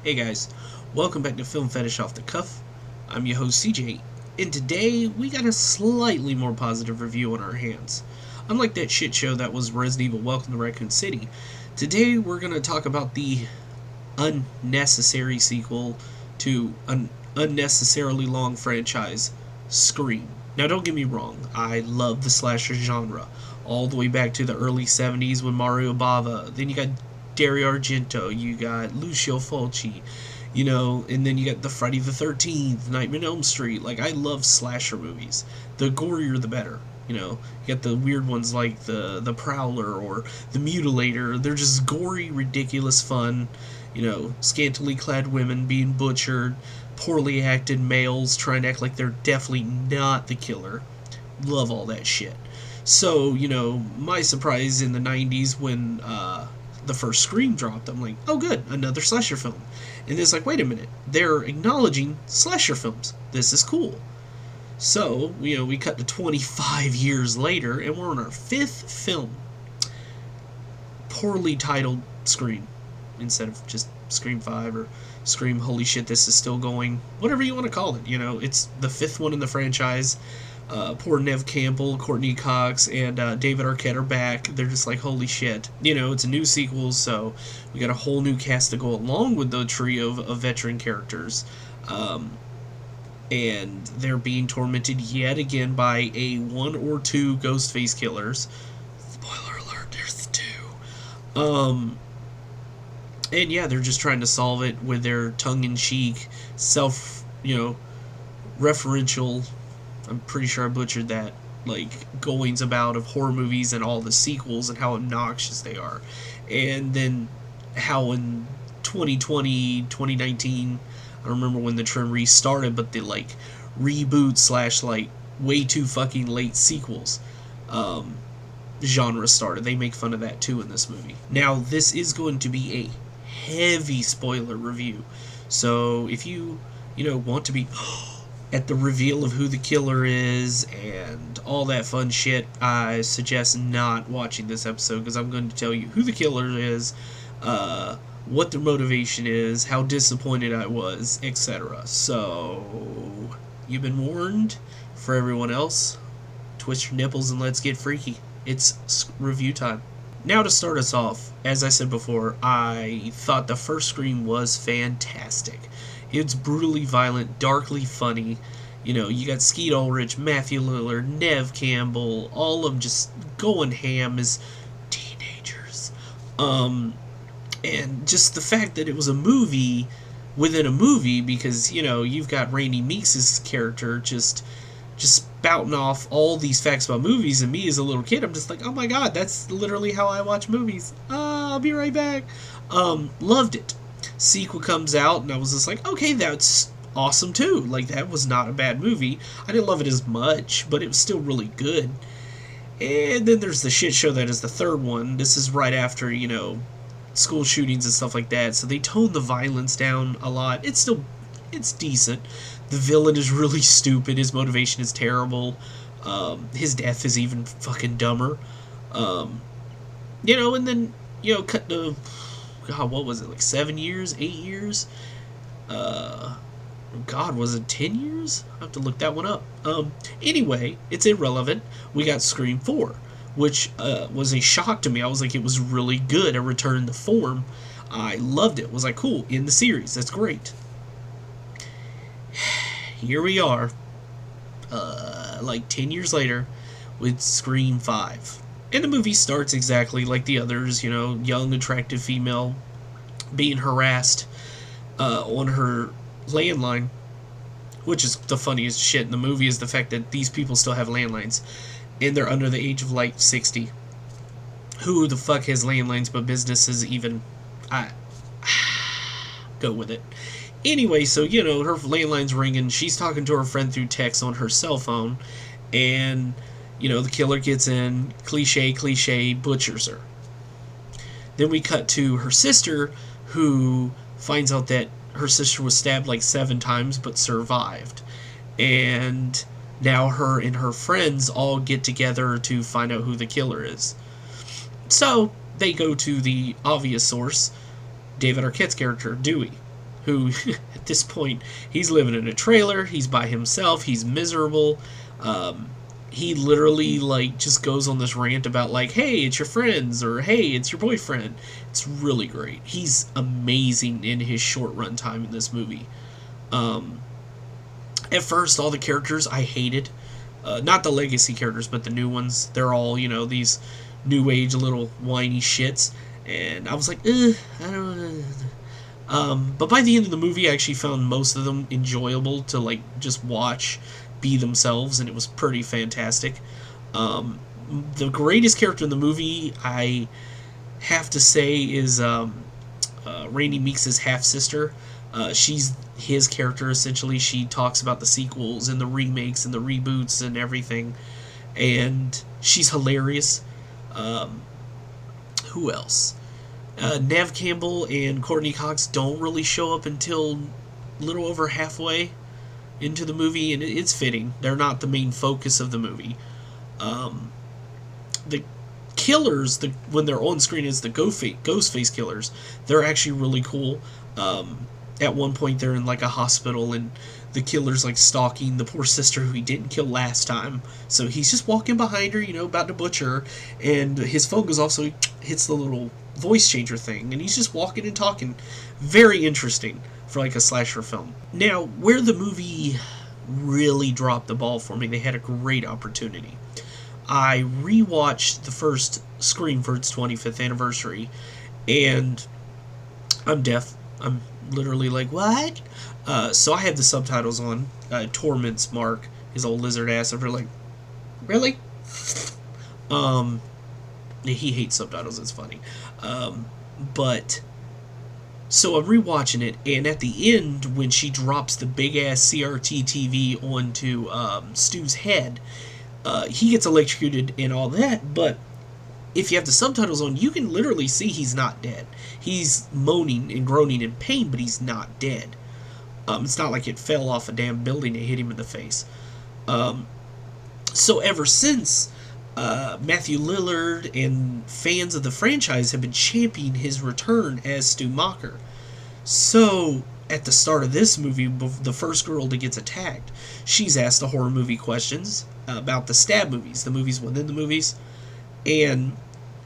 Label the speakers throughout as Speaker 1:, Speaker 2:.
Speaker 1: Hey guys, welcome back to Film Fetish Off the Cuff. I'm your host CJ, and today we got a slightly more positive review on our hands. Unlike that shit show that was Resident Evil Welcome to Raccoon City, today we're going to talk about the unnecessary sequel to an unnecessarily long franchise, Scream. Now don't get me wrong, I love the slasher genre, all the way back to the early 70s with Mario Bava. Then you got Dario Argento, you got Lucio Fulci, and then you got the Friday the 13th, Nightmare on Elm Street. Like, I love slasher movies. The gorier the better. You got the weird ones like the Prowler or the Mutilator. They're just gory, ridiculous fun. Scantily clad women being butchered, poorly acted males trying to act like they're definitely not the killer. Love all that shit. So, my surprise in the 90s when the first Scream dropped, I'm like, oh good, another slasher film. And it's like, wait a minute, they're acknowledging slasher films. This is cool. So, we cut to 25 years later, and we're on our fifth film. Poorly titled Scream, instead of just Scream 5 or Scream, holy shit, this is still going. Whatever you want to call it, it's the fifth one in the franchise. Poor Nev Campbell, Courtney Cox, and David Arquette are back. They're just like, holy shit. It's a new sequel, so we got a whole new cast to go along with the trio of veteran characters. And they're being tormented yet again by a one or two Ghostface killers. Spoiler alert, there's two. And yeah, they're just trying to solve it with their tongue-in-cheek, referential, I'm pretty sure I butchered that, goings about of horror movies and all the sequels and how obnoxious they are. And then how in 2020, 2019, I don't remember when the trend restarted, but the, reboot / way too fucking late sequels genre started. They make fun of that too in this movie. Now, this is going to be a heavy spoiler review. So if you, want to be at the reveal of who the killer is and all that fun shit, I suggest not watching this episode because I'm going to tell you who the killer is, what their motivation is, how disappointed I was, etc. So, you've been warned. For everyone else, twist your nipples and let's get freaky. It's review time. Now to start us off, as I said before, I thought the first Scream was fantastic. It's brutally violent, darkly funny. You got Skeet Ulrich, Matthew Lillard, Nev Campbell, all of them just going ham as teenagers. And just the fact that it was a movie within a movie, because, you've got Rainey Meeks' character just spouting off all these facts about movies, and me as a little kid, I'm just like, oh my god, that's literally how I watch movies. I'll be right back. Loved it. Sequel comes out, and I was just like, okay, that's awesome too. That was not a bad movie. I didn't love it as much, but it was still really good. And then there's the shit show that is the third one. This is right after, school shootings and stuff like that, so they toned the violence down a lot. It's decent. The villain is really stupid. His motivation is terrible. His death is even fucking dumber. And then, cut to, God, what was it, 7 years, 8 years? God, was it 10 years? I have to look that one up. Anyway, it's irrelevant. We got Scream 4, which was a shock to me. I was like, it was really good. A return to form. I loved it. Was like, cool, in the series. That's great. Here we are, 10 years later, with Scream 5. And the movie starts exactly like the others, young, attractive female being harassed on her landline, which is the funniest shit in the movie, is the fact that these people still have landlines, and they're under the age of, 60. Who the fuck has landlines but businesses even? Go with it. Anyway, so, her landline's ringing, she's talking to her friend through text on her cell phone, and, the killer gets in, cliche, butchers her. Then we cut to her sister, who finds out that her sister was stabbed 7 times, but survived. And now her and her friends all get together to find out who the killer is. So, they go to the obvious source, David Arquette's character, Dewey, who at this point he's living in a trailer, he's by himself, he's miserable. He literally like just goes on this rant about like, hey, it's your friends, or hey, it's your boyfriend. It's really great. He's amazing in his short run time in this movie. At first, all the characters I hated. Not the legacy characters, but the new ones. They're all, these new age little whiny shits. And I was like, I don't know. But by the end of the movie, I actually found most of them enjoyable to, like, just watch be themselves, and it was pretty fantastic. The greatest character in the movie, I have to say, is Randy Meeks' half-sister. She's his character, essentially. She talks about the sequels and the remakes and the reboots and everything, and she's hilarious. Who else? Nev Campbell and Courtney Cox don't really show up until a little over halfway into the movie, and it's fitting. They're not the main focus of the movie. The killers, when they're on screen as the Ghostface killers, they're actually really cool. At one point, they're in like a hospital, and the killer's like stalking the poor sister who he didn't kill last time. So he's just walking behind her, about to butcher her, and his phone goes off, so he hits the little voice changer thing, and he's just walking and talking. Very interesting for like a slasher film. Now, where the movie really dropped the ball for me, they had a great opportunity. I rewatched the first Scream for its 25th anniversary, and I'm deaf. I'm literally like, what? So I had the subtitles on. Torments Mark, his old lizard ass, over like, really? He hates subtitles, it's funny. But, so I'm rewatching it, and at the end, when she drops the big-ass CRT TV onto Stu's head, he gets electrocuted and all that, but if you have the subtitles on, you can literally see he's not dead. He's moaning and groaning in pain, but he's not dead. It's not like it fell off a damn building and hit him in the face. So ever since, Matthew Lillard and fans of the franchise have been championing his return as Stu Macher. So, at the start of this movie, the first girl that gets attacked, she's asked the horror movie questions about the stab movies, the movies within the movies, and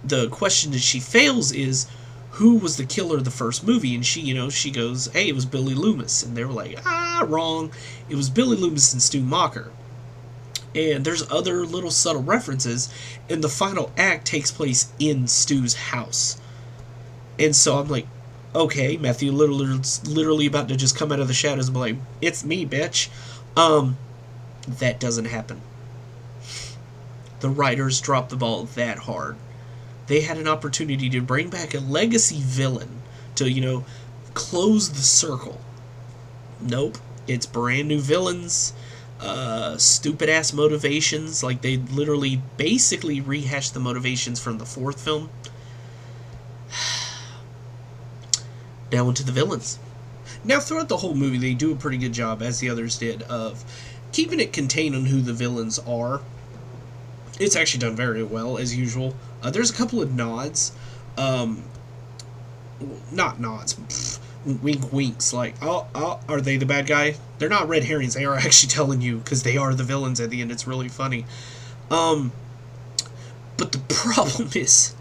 Speaker 1: the question that she fails is, who was the killer of the first movie? And she goes, hey, it was Billy Loomis. And they were like, wrong. It was Billy Loomis and Stu Macher. And there's other little subtle references, and the final act takes place in Stu's house. And so I'm like, okay, Matthew Lillard's literally about to just come out of the shadows and be like, it's me, bitch. That doesn't happen. The writers dropped the ball that hard. They had an opportunity to bring back a legacy villain to, close the circle. Nope. It's brand new villains, stupid ass motivations. Like, they literally basically rehashed the motivations from the fourth film. Now into the villains. Now, throughout the whole movie, they do a pretty good job, as the others did, of keeping it contained on who the villains are. It's actually done very well, as usual. There's a couple of nods. Not nods. Wink winks. Like, oh, are they the bad guy? They're not red herrings. They are actually telling you, because they are the villains at the end. It's really funny. But the problem is,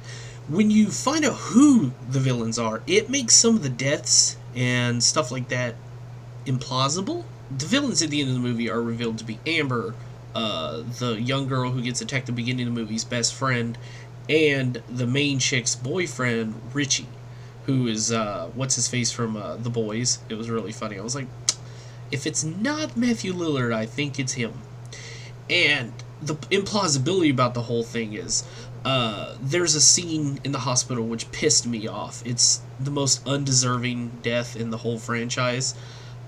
Speaker 1: when you find out who the villains are, it makes some of the deaths and stuff like that implausible. The villains at the end of the movie are revealed to be Amber, the young girl who gets attacked at the beginning of the movie's best friend, and the main chick's boyfriend, Richie, who is, what's-his-face from The Boys. It was really funny. I was like, if it's not Matthew Lillard, I think it's him. And the implausibility about the whole thing is, there's a scene in the hospital which pissed me off. It's the most undeserving death in the whole franchise.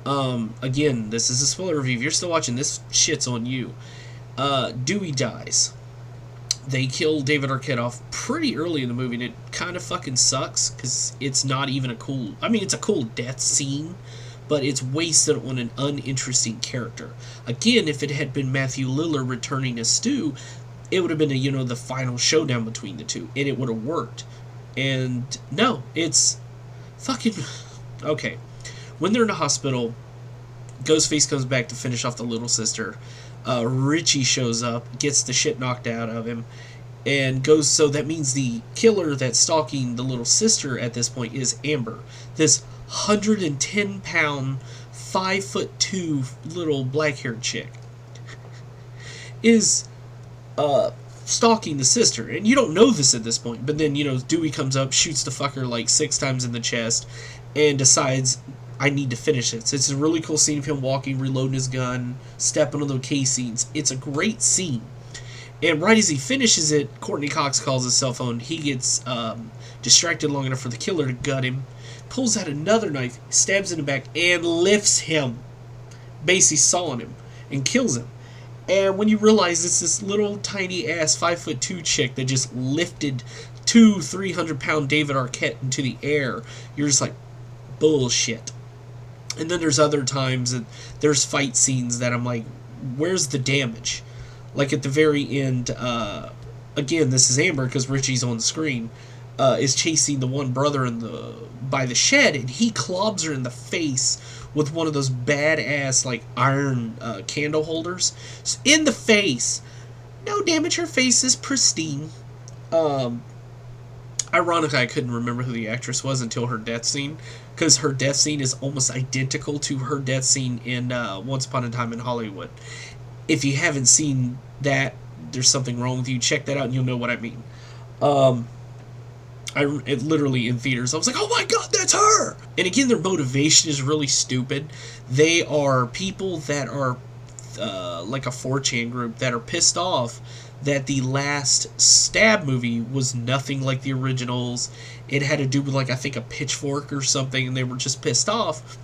Speaker 1: Again, this is a spoiler review. If you're still watching, this shit's on you. Dewey dies. They kill David Arquette off pretty early in the movie, and it kind of fucking sucks, because it's not even a cool... I mean, it's a cool death scene, but it's wasted on an uninteresting character. Again, if it had been Matthew Lillard returning as Stu, it would have been, the final showdown between the two, and it would have worked. And, no, it's fucking... Okay. When they're in the hospital, Ghostface comes back to finish off the little sister. Richie shows up, gets the shit knocked out of him, and goes. So that means the killer that's stalking the little sister at this point is Amber, this 110-pound, 5'2" little black-haired chick, is stalking the sister, and you don't know this at this point. But then Dewey comes up, shoots the fucker like 6 times in the chest, and decides, I need to finish it. So it's a really cool scene of him walking, reloading his gun, stepping on the casings. It's a great scene. And right as he finishes it, Courtney Cox calls his cell phone. He gets distracted long enough for the killer to gut him, pulls out another knife, stabs in the back, and lifts him, basically sawing him, and kills him. And when you realize it's this little tiny ass 5'2" chick that just lifted 300-pound David Arquette into the air, you're just like, bullshit. And then there's other times that there's fight scenes that I'm like, where's the damage? Like at the very end, again, this is Amber because Richie's on the screen, is chasing the one brother by the shed, and he clobs her in the face with one of those badass like iron candle holders. So in the face. No damage, her face is pristine. Ironically, I couldn't remember who the actress was until her death scene, because her death scene is almost identical to her death scene in Once Upon a Time in Hollywood. If you haven't seen that, there's something wrong with you. Check that out and you'll know what I mean. It literally in theaters, I was like, oh my god, that's her! And again, their motivation is really stupid. They are people that are like a 4chan group that are pissed off that the last Stab movie was nothing like the originals. It had to do with, like, I think a pitchfork or something, and they were just pissed off.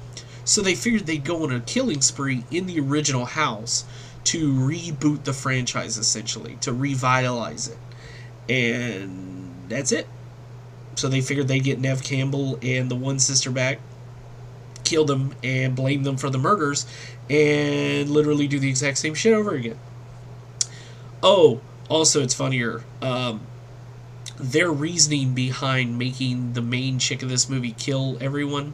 Speaker 1: So they figured they'd go on a killing spree in the original house to reboot the franchise, essentially, to revitalize it. And that's it. So they figured they'd get Neve Campbell and the one sister back, kill them, and blame them for the murders, and literally do the exact same shit over again. Oh, also, it's funnier. Their reasoning behind making the main chick of this movie kill everyone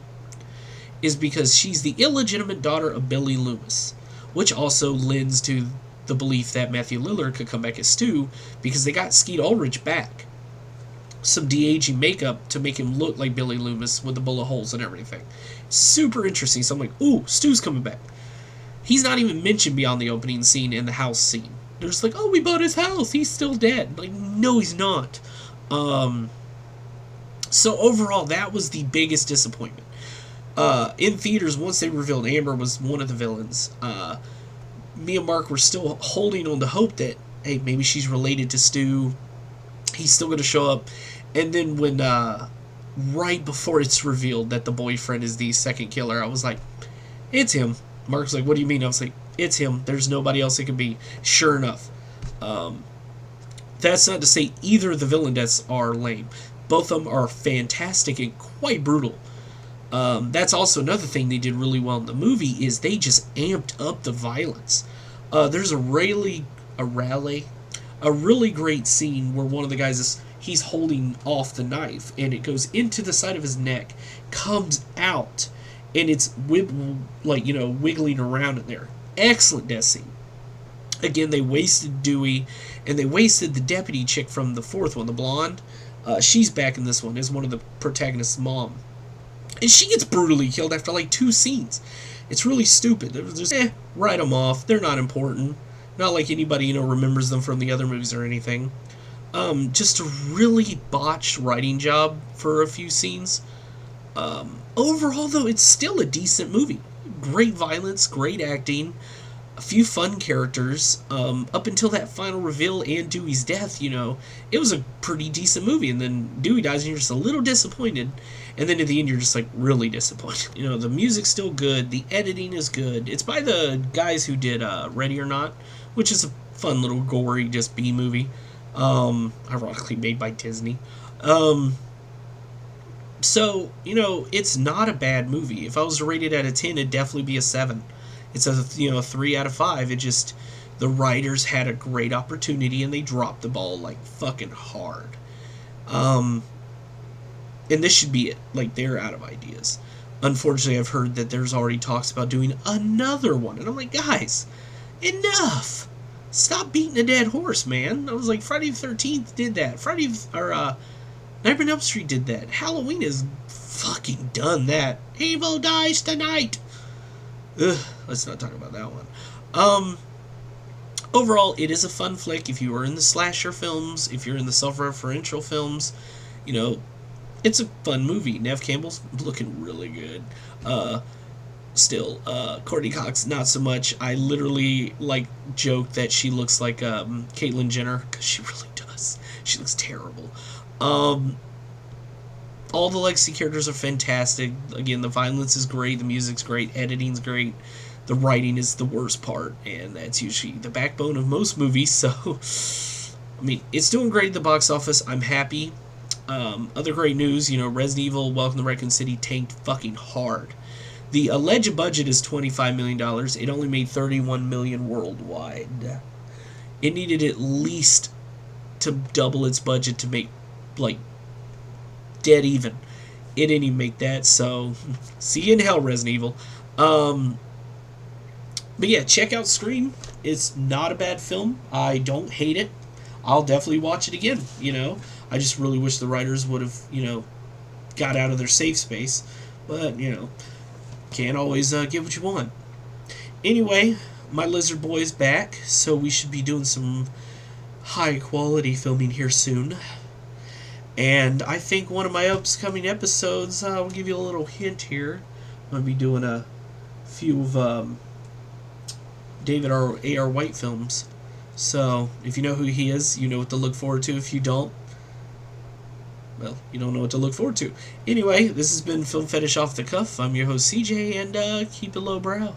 Speaker 1: is because she's the illegitimate daughter of Billy Loomis, which also lends to the belief that Matthew Lillard could come back as Stu, because they got Skeet Ulrich back. Some de-aging makeup to make him look like Billy Loomis with the bullet holes and everything. Super interesting. So I'm like, ooh, Stu's coming back. He's not even mentioned beyond the opening scene and the house scene. They're just like, oh, we bought his house, he's still dead. Like, no, he's not. So overall, that was the biggest disappointment. In theaters, once they revealed Amber was one of the villains, me and Mark were still holding on to hope that, hey, maybe she's related to Stu. He's still going to show up. And then when, right before it's revealed that the boyfriend is the second killer, I was like, it's him. Mark's like, what do you mean? I was like, it's him. There's nobody else it could be. Sure enough. That's not to say either of the villain deaths are lame. Both of them are fantastic and quite brutal. That's also another thing they did really well in the movie, is they just amped up the violence. There's a really great scene where one of the guys he's holding off the knife, and it goes into the side of his neck, comes out, and it's wiggling around in there. Excellent death scene. Again, they wasted Dewey, and they wasted the deputy chick from the fourth one, the blonde. She's back in this one as one of the protagonist's mom. And she gets brutally killed after like 2 scenes. It's really stupid. It was just, write them off. They're not important. Not like anybody, remembers them from the other movies or anything. Just a really botched writing job for a few scenes. Overall, though, it's still a decent movie. Great violence, great acting, a few fun characters. Up until that final reveal and Dewey's death, it was a pretty decent movie. And then Dewey dies and you're just a little disappointed. And then at the end, you're just like really disappointed. The music's still good. The editing is good. It's by the guys who did Ready or Not, which is a fun little gory, just B movie. Ironically made by Disney. So, it's not a bad movie. If I was to rate it out of 10, it'd definitely be a 7. It's a 3 out of 5. It just, the writers had a great opportunity and they dropped the ball like fucking hard. And this should be it. Like, they're out of ideas. Unfortunately, I've heard that there's already talks about doing another one. And I'm like, guys, enough! Stop beating a dead horse, man. I was like, Friday the 13th did that. Nightmare on Elm Street did that. Halloween has fucking done that. Evil dies tonight! Ugh, let's not talk about that one. Overall, it is a fun flick. If you are in the slasher films, if you're in the self-referential films, you know, it's a fun movie. Nev Campbell's looking really good. Courtney Cox, not so much. I literally, joke that she looks like Caitlyn Jenner, because she really does. She looks terrible. All the legacy characters are fantastic. Again, the violence is great, the music's great, editing's great. The writing is the worst part, and that's usually the backbone of most movies, so... I mean, it's doing great at the box office. I'm happy. Other great news, Resident Evil Welcome to Raccoon City tanked fucking hard. The alleged budget is $25 million. It only made $31 million worldwide. It needed at least to double its budget to make, dead even. It didn't even make that, so see you in hell, Resident Evil. But yeah, check out Scream. It's not a bad film. I don't hate it. I'll definitely watch it again, I just really wish the writers would have, got out of their safe space. But, can't always get what you want. Anyway, my lizard boy is back, so we should be doing some high-quality filming here soon. And I think one of my upcoming episodes, I'll give you a little hint here. I'm going to be doing a few of David A.R. White films. So, if you know who he is, you know what to look forward to. If you don't, well, you don't know what to look forward to. Anyway, this has been Film Fetish Off the Cuff. I'm your host, CJ, and keep it lowbrow.